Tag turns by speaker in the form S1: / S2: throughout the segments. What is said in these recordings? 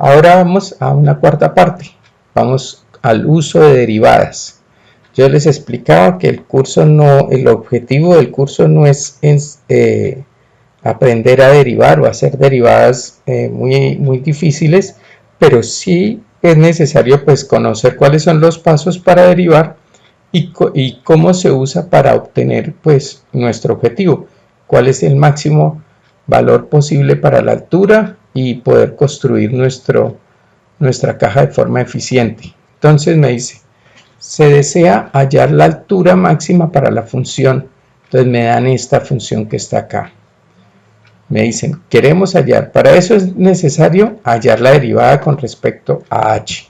S1: Ahora vamos a una cuarta parte. Vamos al uso de derivadas. Yo les explicaba que el objetivo del curso no es aprender a derivar o hacer derivadas muy difíciles, pero sí es necesario pues conocer cuáles son los pasos para derivar y cómo se usa para obtener pues nuestro objetivo, cuál es el máximo valor posible para la altura y poder construir nuestra caja de forma eficiente. Entonces me dice, se desea hallar la altura máxima para la función, entonces me dan esta función que está acá. Me dicen, queremos hallar, para eso es necesario hallar la derivada con respecto a h.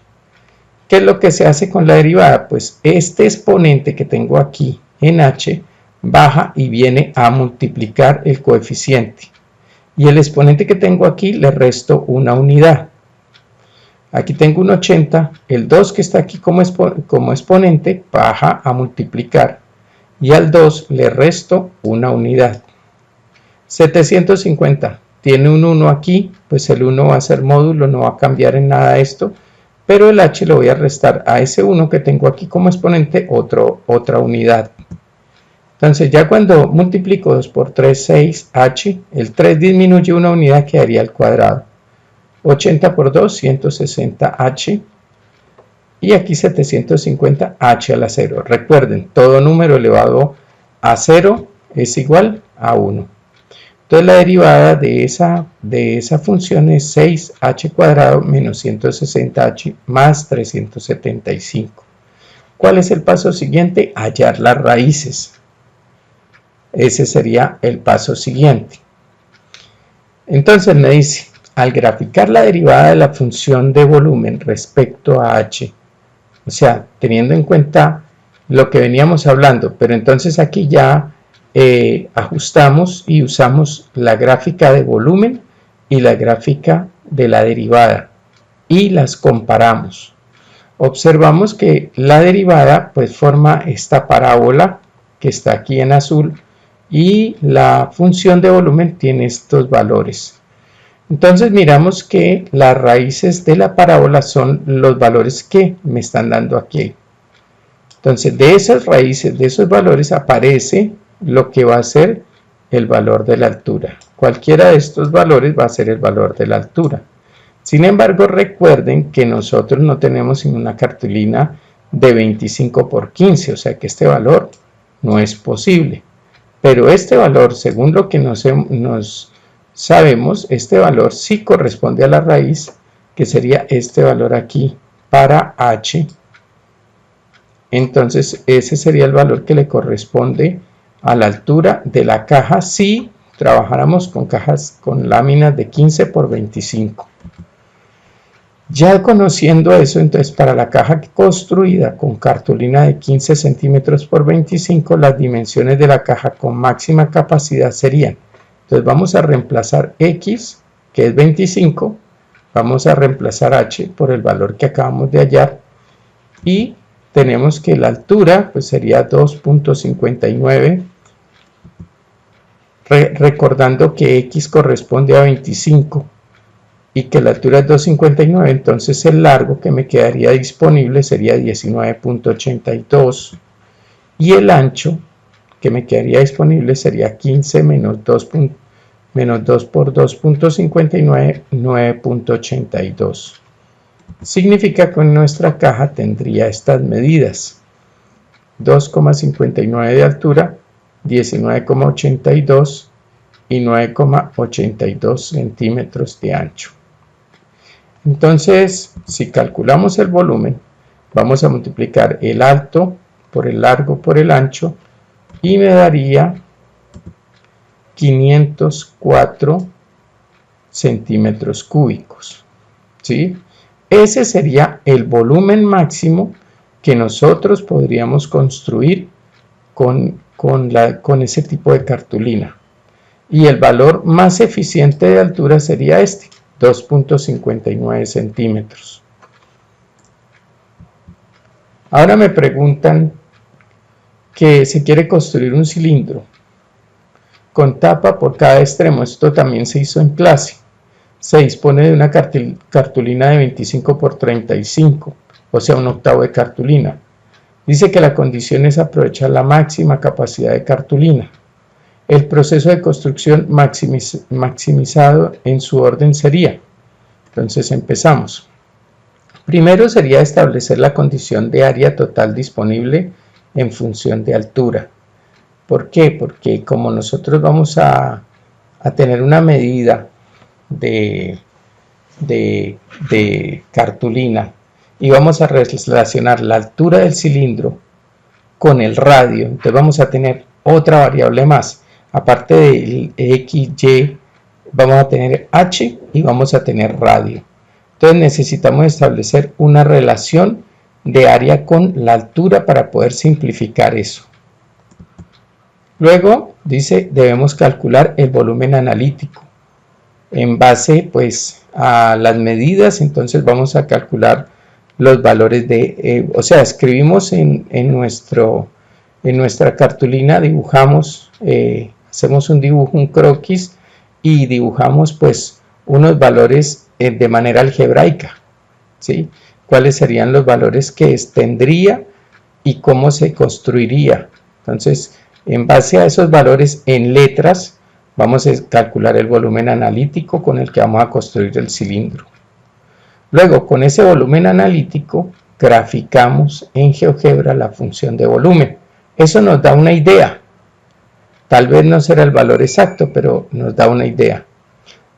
S1: ¿Qué es lo que se hace con la derivada? Pues este exponente que tengo aquí en h baja y viene a multiplicar el coeficiente. Y el exponente que tengo aquí le resto una unidad. Aquí tengo un 80, el 2 que está aquí como exponente baja a multiplicar. Y al 2 le resto una unidad. 750 tiene un 1 aquí, pues el 1 va a ser módulo, no va a cambiar en nada esto, pero el h lo voy a restar a ese 1 que tengo aquí como exponente, otra unidad. Entonces ya cuando multiplico 2 por 3, 6h, el 3 disminuye una unidad, quedaría al cuadrado. 80 por 2, 160h, y aquí 750h a la 0. Recuerden, todo número elevado a 0 es igual a 1. Entonces la derivada de esa función es 6h cuadrado menos 160h más 375. ¿Cuál es el paso siguiente? Hallar las raíces. Ese sería el paso siguiente. Entonces me dice, al graficar la derivada de la función de volumen respecto a h, o sea, teniendo en cuenta lo que veníamos hablando, pero entonces aquí ya ajustamos y usamos la gráfica de volumen y la gráfica de la derivada y las comparamos. Observamos que la derivada pues forma esta parábola que está aquí en azul y la función de volumen tiene estos valores. Entonces miramos que las raíces de la parábola son los valores que me están dando aquí. Entonces de esas raíces, de esos valores aparece lo que va a ser el valor de la altura. Cualquiera de estos valores va a ser el valor de la altura. Sin embargo, recuerden que nosotros no tenemos una cartulina de 25 por 15, o sea que este valor no es posible. Pero este valor, según lo que nos sabemos, este valor sí corresponde a la raíz, que sería este valor aquí para h. Entonces ese sería el valor que le corresponde a la altura de la caja si trabajáramos con cajas con láminas de 15 por 25. Ya conociendo eso, entonces para la caja construida con cartulina de 15 centímetros por 25, las dimensiones de la caja con máxima capacidad serían, entonces vamos a reemplazar x, que es 25, vamos a reemplazar h por el valor que acabamos de hallar, y tenemos que la altura pues sería 2.59, recordando que x corresponde a 25 y que la altura es 2.59, entonces el largo que me quedaría disponible sería 19.82 y el ancho que me quedaría disponible sería 15 menos 2 por 2.59, 9.82. Significa que nuestra caja tendría estas medidas: 2,59 de altura, 19,82 y 9,82 centímetros de ancho. Entonces, si calculamos el volumen, vamos a multiplicar el alto por el largo por el ancho y me daría 504 centímetros cúbicos, ¿sí? Ese sería el volumen máximo que nosotros podríamos construir con ese tipo de cartulina. Y el valor más eficiente de altura sería este, 2.59 centímetros. Ahora me preguntan que se quiere construir un cilindro con tapa por cada extremo. Esto también se hizo en clase. se dispone de una cartulina de 25 por 35, o sea, un octavo de cartulina. Dice que la condición es aprovechar la máxima capacidad de cartulina. El proceso de construcción maximizado en su orden sería, entonces empezamos. Primero sería establecer la condición de área total disponible en función de altura. ¿Por qué? Porque como nosotros vamos a tener una medida de cartulina y vamos a relacionar la altura del cilindro con el radio, entonces vamos a tener otra variable más. Aparte del X, Y, vamos a tener H y vamos a tener radio. Entonces necesitamos establecer una relación de área con la altura para poder simplificar eso. Luego dice, debemos calcular el volumen analítico. En base pues a las medidas, entonces vamos a calcular los valores de, o sea, escribimos en nuestra cartulina, dibujamos, hacemos un dibujo, un croquis y dibujamos pues unos valores de manera algebraica, ¿sí? ¿Cuáles serían los valores que tendría y cómo se construiría? Entonces, en base a esos valores en letras, vamos a calcular el volumen analítico con el que vamos a construir el cilindro. Luego, con ese volumen analítico, graficamos en GeoGebra la función de volumen. Eso nos da una idea. Tal vez no será el valor exacto, pero nos da una idea.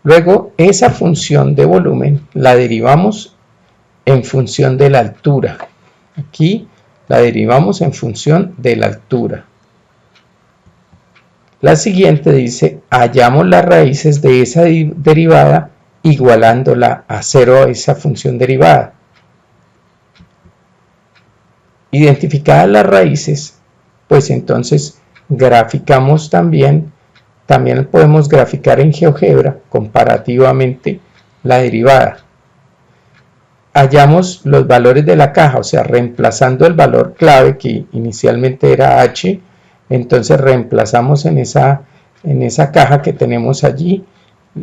S1: Luego, esa función de volumen la derivamos en función de la altura. Aquí la derivamos en función de la altura. La siguiente dice, hallamos las raíces de esa derivada igualándola a 0 a esa función derivada. Identificadas las raíces, pues entonces graficamos también podemos graficar en GeoGebra comparativamente la derivada. Hallamos los valores de la caja, o sea, reemplazando el valor clave que inicialmente era H, entonces reemplazamos en esa caja que tenemos allí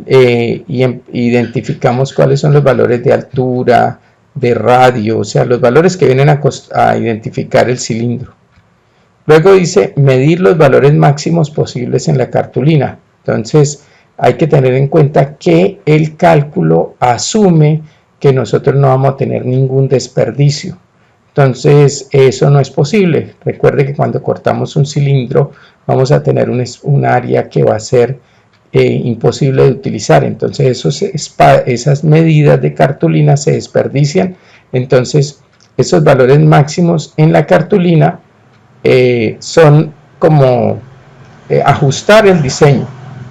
S1: y identificamos cuáles son los valores de altura, de radio, o sea, los valores que vienen a identificar el cilindro. Luego dice medir los valores máximos posibles en la cartulina. Entonces hay que tener en cuenta que el cálculo asume que nosotros no vamos a tener ningún desperdicio. Entonces eso no es posible. Recuerde que cuando cortamos un cilindro vamos a tener un área que va a ser imposible de utilizar. Entonces esas medidas de cartulina se desperdician. Entonces esos valores máximos en la cartulina son como ajustar el diseño,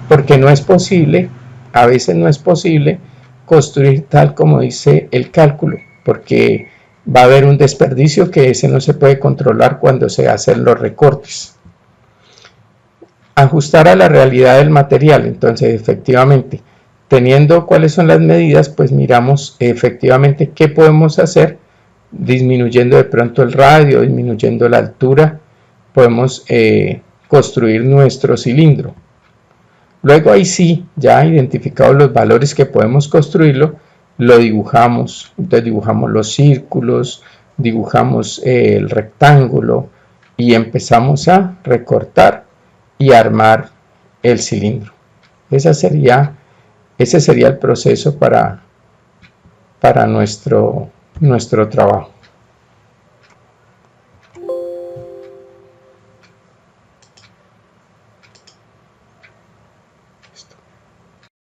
S1: porque no es posible, a veces no es posible construir tal como dice el cálculo, porque va a haber un desperdicio que ese no se puede controlar cuando se hacen los recortes. Ajustar a la realidad del material, entonces efectivamente, teniendo cuáles son las medidas, pues miramos efectivamente qué podemos hacer, disminuyendo de pronto el radio, disminuyendo la altura, podemos construir nuestro cilindro. Luego ahí sí, ya identificados los valores que podemos construirlo, lo dibujamos. Entonces dibujamos los círculos, dibujamos el rectángulo y empezamos a recortar y armar el cilindro. Ese sería el proceso para nuestro trabajo.